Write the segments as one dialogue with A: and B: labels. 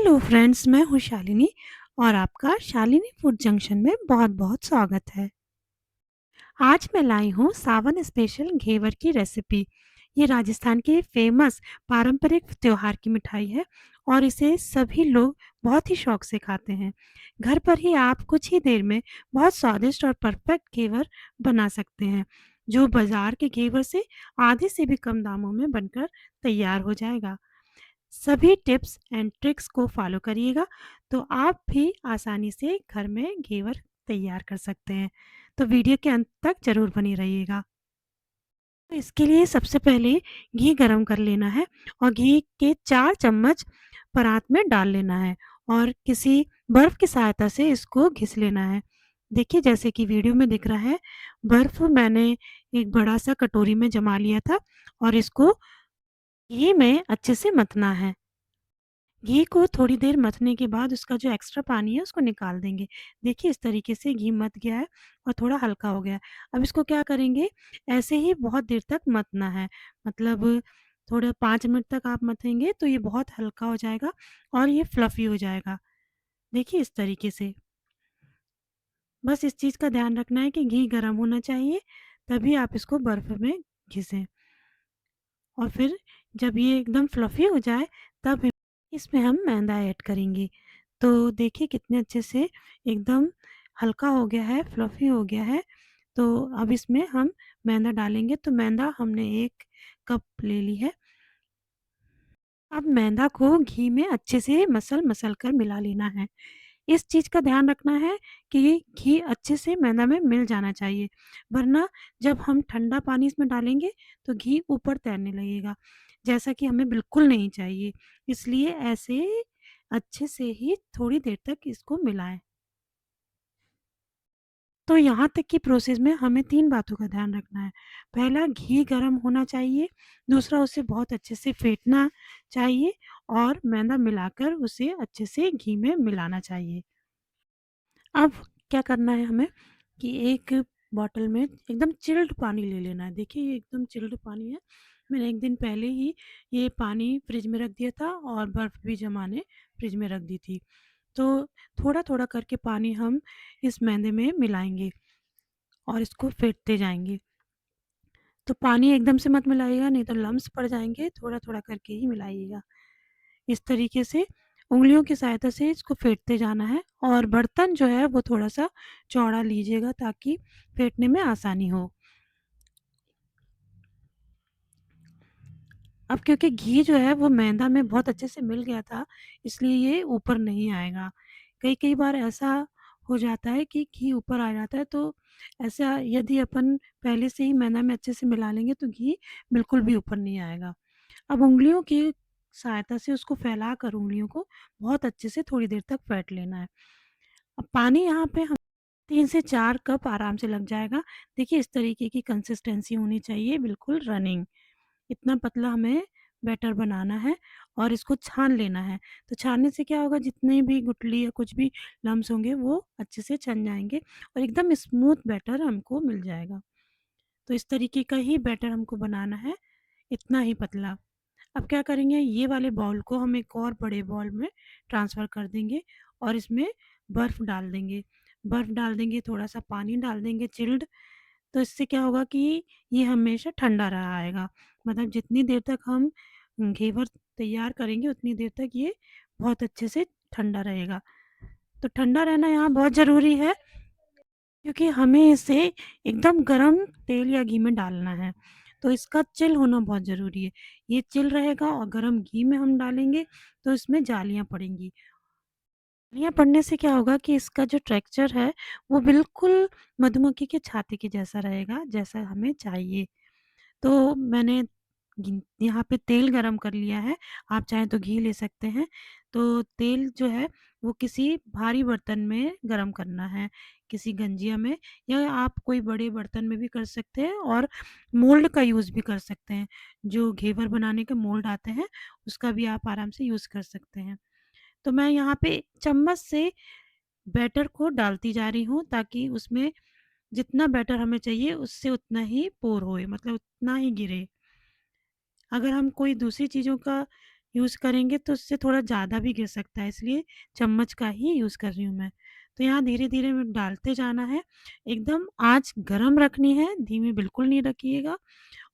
A: Hello friends, मैं हूँ शालिनी और आपका शालिनी फूड जंक्शन में बहुत-बहुत स्वागत है। आज मैं लाई हूँ सावन स्पेशल घेवर की रेसिपी। ये राजस्थान की फेमस पारंपरिक त्योहार की मिठाई है और इसे सभी लोग बहुत ही शौक से खाते हैं। घर पर ही आप कुछ ही देर में बहुत स्वादिष्ट और परफेक्ट घेवर बना सकते हैं, जो बाजार के घेवर से आधे से भी कम दामों में बनकर तैयार हो जाएगा। सभी टिप्स एंड ट्रिक्स को फॉलो करिएगा तो आप भी आसानी से घर में घेवर तैयार कर सकते हैं। तो वीडियो के अंत तक ज़रूर बनी रहिएगा। तो इसके लिए सबसे पहले घी गरम कर लेना है और घी के 4 चम्मच परात में डाल लेना है और किसी बर्फ़ की सहायता से इसको घिस लेना है। देखिए जैसे कि वीडियो में दिख रहा है, बर्फ़ मैंने एक बड़ा-सा कटोरी में जमा लिया था और इसको घी में अच्छे से मथना है। घी को थोड़ी देर मथने के बाद उसका जो एक्स्ट्रा पानी है उसको निकाल देंगे। देखिए इस तरीके से घी मथ गया है और थोड़ा हल्का हो गया है। अब इसको क्या करेंगे, ऐसे ही बहुत देर तक मथना है। मतलब थोड़ा 5 मिनट तक आप मथेंगे तो ये बहुत हल्का हो जाएगा और ये फ्लफ़ी हो जाएगा। देखिए इस तरीके से। बस इस चीज़ का ध्यान रखना है कि घी गरम होना चाहिए, तभी आप इसको बर्फ़ में घिसें। और फिर जब ये एकदम फ्लफ़ी हो जाए तब इसमें हम मैदा ऐड करेंगे। तो देखिए कितने अच्छे से एकदम हल्का हो गया है, फ्लफ़ी हो गया है। तो अब इसमें हम मैदा डालेंगे, तो मैदा हमने 1 कप ले ली है। अब मैदा को घी में अच्छे से मसल-मसल कर मिला लेना है। इस चीज़ का ध्यान रखना है कि घी अच्छे से मैदा में मिल जाना चाहिए, वरना जब हम ठंडा पानी इसमें डालेंगे तो घी ऊपर तैरने लगेगा, जैसा कि हमें बिल्कुल नहीं चाहिए। इसलिए ऐसे अच्छे से ही थोड़ी देर तक इसको मिलाएँ। तो यहाँ तक की प्रोसेस में हमें 3 बातों का ध्यान रखना है। पहला, घी गरम होना चाहिए, दूसरा उसे बहुत अच्छे से फेंटना चाहिए और मैदा मिलाकर उसे अच्छे से घी में मिलाना चाहिए। अब क्या करना है हमें कि एक बॉटल में एकदम चिल्ड पानी ले लेना है। देखिए ये एकदम चिल्ड पानी है। मैंने 1 दिन पहले ही ये पानी फ्रिज में रख दिया था और बर्फ़ भी जमाने फ्रिज में रख दी थी। तो थोड़ा-थोड़ा करके पानी हम इस मैदे में मिलाएँगे और इसको फेंटते जाएँगे। तो पानी एकदम से मत मिलाइएगा, नहीं तो लम्प्स पड़ जाएँगे, थोड़ा-थोड़ा करके ही मिलाइएगा। इस तरीके से उँगलियों की सहायता से इसको फेंटते जाना है और बर्तन जो है वो थोड़ा-सा चौड़ा लीजिएगा ताकि फेंटने में आसानी हो। अब क्योंकि घी जो है वो मैदा में बहुत अच्छे से मिल गया था, इसलिए ये ऊपर नहीं आएगा। कई-कई बार ऐसा हो जाता है कि घी ऊपर आ जाता है, तो ऐसा यदि अपन पहले से ही मैदा में अच्छे से मिला लेंगे तो घी बिल्कुल भी ऊपर नहीं आएगा। अब उँगलियों की सहायता से उसको फैलाकर उँगलियों को बहुत अच्छे से थोड़ी देर तक फेंट लेना है। अब पानी यहाँ पे हम 3 से 4 कप आराम से लग जाएगा। देखिए इस तरीके की कंसिस्टेंसी होनी चाहिए, बिल्कुल रनिंग। इतना पतला हमें बैटर बनाना है और इसको छान लेना है। तो छानने से क्या होगा, जितने भी गुठली या कुछ भी लम्प्स होंगे वो अच्छे से छन जाएँगे और एकदम स्मूथ बैटर हमको मिल जाएगा। तो इस तरीके का ही बैटर हमको बनाना है, इतना ही पतला। अब क्या करेंगे, ये वाले बाउल को हम एक और बड़े बाउल में ट्रांसफ़र कर देंगे और इसमें बर्फ़ डाल देंगे। बर्फ़ डाल देंगे, थोड़ा-सा पानी डाल देंगे चिल्ड, तो इससे क्या होगा कि ये हमेशा ठंडा रहा आएगा। मतलब जितनी देर तक हम घेवर तैयार करेंगे उतनी देर तक ये बहुत अच्छे से ठंडा रहेगा। तो ठंडा रहना यहाँ बहुत ज़रूरी है, क्योंकि हमें इसे एकदम गरम तेल या घी में डालना है, तो इसका चिल होना बहुत ज़रूरी है। ये चिल रहेगा और गरम घी में हम डालेंगे तो इसमें जालियाँ पड़ेंगी। जालियाँ पड़ने से क्या होगा कि इसका जो टेक्सचर है वो बिल्कुल मधुमक्खी के छाते के जैसा रहेगा, जैसा हमें चाहिए। तो मैंने यहाँ पे तेल गरम कर लिया है, आप चाहें तो घी ले सकते हैं। तो तेल जो है वो किसी भारी बर्तन में गरम करना है, किसी गंजिया में, या आप कोई बड़े बर्तन में भी कर सकते हैं और मोल्ड का यूज़ भी कर सकते हैं। जो घेवर बनाने के मोल्ड आते हैं, उसका भी आप आराम से यूज़ कर सकते हैं। तो मैं यहाँ पे चम्मच से बैटर को डालती जा रही हूँ ताकि उसमें जितना बैटर हमें चाहिए उससे उतना ही पोर होए, मतलब उतना ही गिरे। अगर हम कोई दूसरी चीज़ों का यूज़ करेंगे तो उससे थोड़ा ज़्यादा भी गिर सकता है, इसलिए चम्मच का ही यूज़ कर रही हूँ मैं। तो यहाँ धीरे-धीरे में डालते जाना है, एकदम आँच गरम रखनी है, धीमी बिल्कुल नहीं रखिएगा।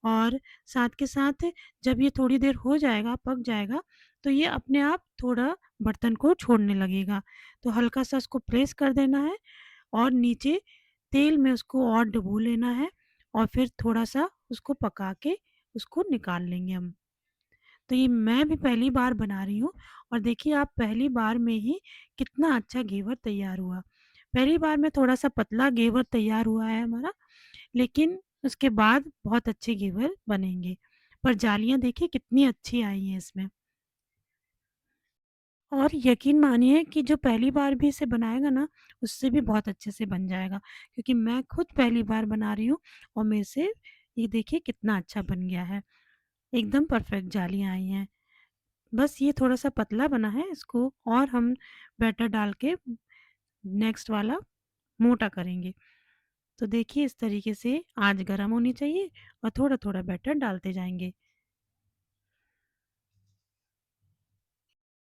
A: और साथ के साथ जब ये थोड़ी देर हो जाएगा, पक जाएगा, तो ये अपने आप थोड़ा बर्तन को छोड़ने लगेगा। तो हल्का-सा उसको प्रेस कर देना है और नीचे तेल में उसको और डुबो लेना है और फिर थोड़ा-सा उसको पका के उसको निकाल लेंगे हम। तो ये मैं भी पहली बार बना रही हूँ और देखिए आप पहली बार में ही कितना अच्छा घेवर तैयार हुआ। पहली बार में थोड़ा-सा पतला घेवर तैयार हुआ है हमारा, लेकिन उसके बाद बहुत अच्छे घेवर बनेंगे। पर जालियाँ देखिए कितनी अच्छी आई हैं इसमें। और यकीन मानिए कि जो पहली बार भी इसे बनाएगा ना, उससे भी बहुत अच्छे से बन जाएगा, क्योंकि मैं खुद पहली बार बना रही हूँ और मेरे से ये देखिए कितना अच्छा बन गया है। एकदम परफेक्ट जालियाँ आई हैं। बस ये थोड़ा-सा पतला बना है, इसको और हम बैटर डाल के नेक्स्ट वाला मोटा करेंगे। तो देखिए इस तरीके से आँच गरम होनी चाहिए और थोड़ा-थोड़ा बैटर डालते जाएँगे।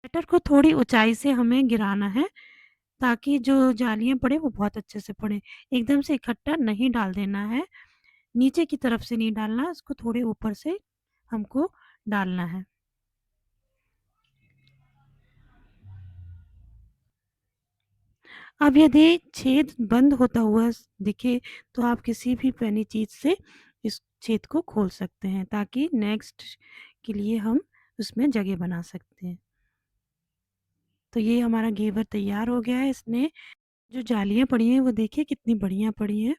A: बैटर को थोड़ी ऊँचाई से हमें गिराना है, ताकि जो जालियाँ पड़े वो बहुत अच्छे से पड़े। एकदम से इकट्ठा नहीं डाल देना है, नीचे की तरफ से नहीं डालना, उसको थोड़े ऊपर से हमको डालना है। अब यदि छेद बंद होता हुआ दिखे, तो आप किसी भी पैनी चीज़ से इस छेद को खोल सकते हैं, ताकि नेक्स्ट के लिए हम उसमें जगह बना सकते हैं। तो ये हमारा घेवर तैयार हो गया है। इसमें जो जालियाँ पड़ी हैं वो देखिए कितनी बढ़िया पड़ी हैं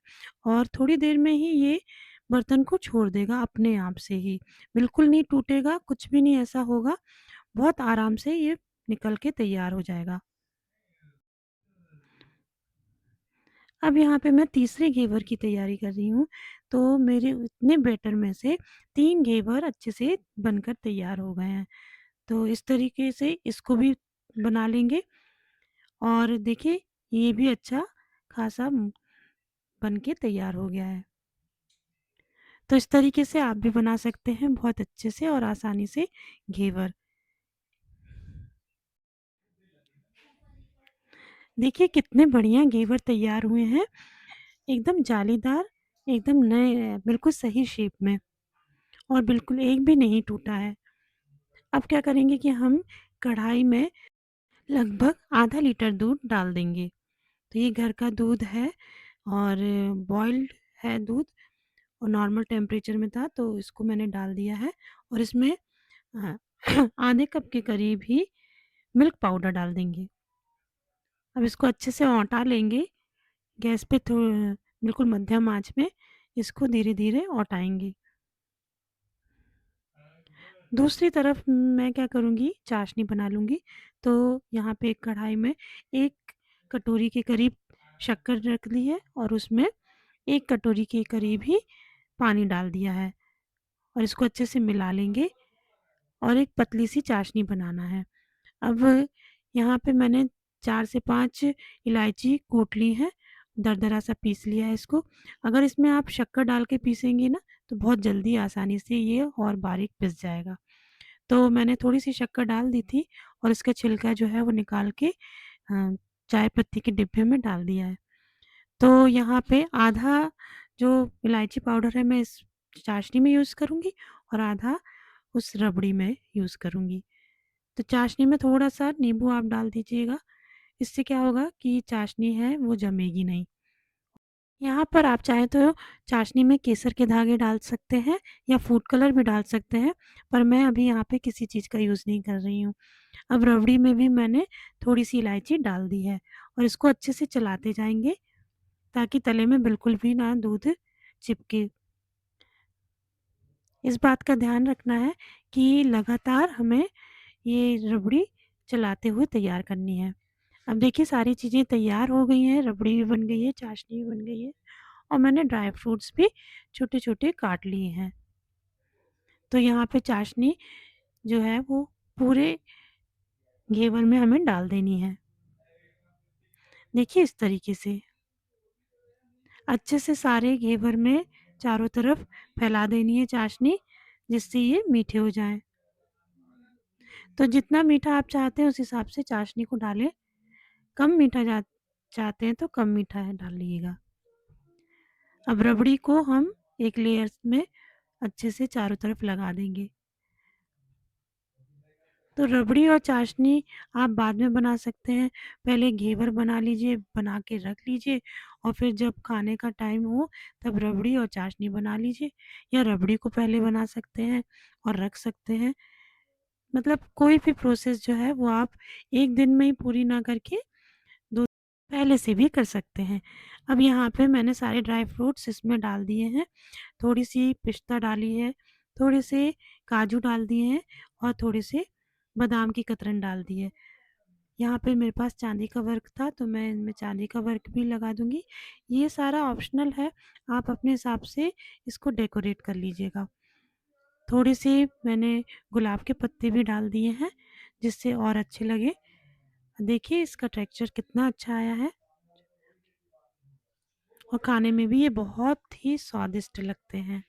A: और थोड़ी देर में ही ये बर्तन को छोड़ देगा अपने आप से ही। बिल्कुल नहीं टूटेगा, कुछ भी नहीं ऐसा होगा, बहुत आराम से ये निकल के तैयार हो जाएगा। अब यहाँ पे मैं तीसरे घेवर की तैयारी कर रही हूँ, तो मेरे उतने बैटर में से 3 घेवर अच्छे से बनकर तैयार हो गए हैं। तो इस तरीके से इसको भी बना लेंगे और देखिए ये भी अच्छा खासा बन के तैयार हो गया है। तो इस तरीके से आप भी बना सकते हैं बहुत अच्छे से और आसानी से घेवर। देखिए कितने बढ़िया घेवर तैयार हुए हैं, एकदम जालीदार, एकदम नए बिल्कुल सही शेप में और बिल्कुल एक भी नहीं टूटा है। अब क्या करेंगे कि हम कढ़ाई में लगभग आधा लीटर दूध डाल देंगे। तो ये घर का दूध है और बॉइल्ड है दूध और नॉर्मल टेम्परेचर में था, तो इसको मैंने डाल दिया है और इसमें अ, आधे कप के करीब ही मिल्क पाउडर डाल देंगे। अब इसको अच्छे से औंटा लेंगे, गैस पे बिल्कुल मध्यम आँच में इसको धीरे-धीरे औंटाएँगे। दूसरी तरफ मैं क्या करूँगी, चाशनी बना लूँगी। तो यहाँ पे एक कढ़ाई में 1 कटोरी के करीब शक्कर रख ली है और उसमें 1 कटोरी के करीब ही पानी डाल दिया है और इसको अच्छे से मिला लेंगे और एक पतली-सी चाशनी बनाना है। अब यहाँ पे मैंने 4 से 5 इलायची कूट ली है, दरदरा सा पीस लिया है इसको। अगर इसमें आप शक्कर डाल के पीसेंगी ना, तो बहुत जल्दी आसानी से ये और बारीक पिस जाएगा। तो मैंने थोड़ी-सी शक्कर डाल दी थी और इसका छिलका जो है वो निकाल के चाय पत्ती के डिब्बे में डाल दिया है। तो यहाँ पे आधा जो इलायची पाउडर है मैं इस चाशनी में यूज़ करूँगी और आधा उस रबड़ी में यूज़ करूँगी। तो चाशनी में थोड़ा-सा नींबू आप डाल दीजिएगा, इससे क्या होगा कि चाशनी है वो जमेगी नहीं। यहाँ पर आप चाहें तो चाशनी में केसर के धागे डाल सकते हैं या फूड कलर भी डाल सकते हैं, पर मैं अभी यहाँ पे किसी चीज़ का यूज़ नहीं कर रही हूँ। अब रबड़ी में भी मैंने थोड़ी-सी इलायची डाल दी है और इसको अच्छे से चलाते जाएँगे ताकि तले में बिल्कुल भी ना दूध चिपके। इस बात का ध्यान रखना है कि लगातार हमें ये रबड़ी चलाते हुए तैयार करनी है। अब देखिए सारी चीज़ें तैयार हो गई हैं, रबड़ी भी बन गई है, चाशनी भी बन गई है और मैंने ड्राई फ्रूट्स भी छोटे-छोटे काट लिए हैं। तो यहाँ पे चाशनी जो है वो पूरे घेवर में हमें डाल देनी है। देखिए इस तरीके से अच्छे से सारे घेवर में चारों तरफ फैला देनी है चाशनी, जिससे ये मीठे हो जाएँ। तो जितना मीठा आप चाहते हैं उस हिसाब से चाशनी को डालें। कम मीठा चाहते हैं तो कम मीठा है डालिएगा। अब रबड़ी को हम एक लेयर्स में अच्छे से चारों तरफ लगा देंगे। तो रबड़ी और चाशनी आप बाद में बना सकते हैं। पहले घेवर बना लीजिए, बना के रख लीजिए और फिर जब खाने का टाइम हो तब रबड़ी और चाशनी बना लीजिए, या रबड़ी को पहले बना सकते हैं और रख सकते हैं। मतलब कोई भी प्रोसेस जो है वो आप एक दिन में ही पूरी ना करके 2 पहले से भी कर सकते हैं। अब यहाँ पे मैंने सारे ड्राई फ्रूट्स इसमें डाल दिए हैं। थोड़ी-सी पिस्ता डाली है, थोड़े से काजू डाल दिए हैं और थोड़े से बादाम की कतरन डाल दी है। यहाँ पे मेरे पास चांदी का वर्क था तो मैं इनमें चांदी का वर्क भी लगा दूँगी। ये सारा ऑप्शनल है, आप अपने हिसाब से इसको डेकोरेट कर लीजिएगा। थोड़ी-सी मैंने गुलाब के पत्ते भी डाल दिए हैं, जिससे और अच्छे लगे। देखिए इसका टेक्सचर कितना अच्छा आया है और खाने में भी ये बहुत ही स्वादिष्ट लगते हैं।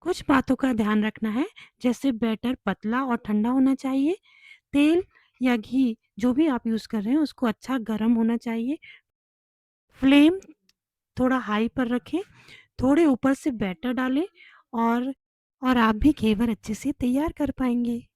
A: कुछ बातों का ध्यान रखना है, जैसे बैटर पतला और ठंडा होना चाहिए। तेल या घी जो भी आप यूज़ कर रहे हैं उसको अच्छा गर्म होना चाहिए। फ्लेम थोड़ा हाई पर रखें, थोड़े ऊपर से बैटर डालें और और आप भी घेवर अच्छे से तैयार कर पाएँगे।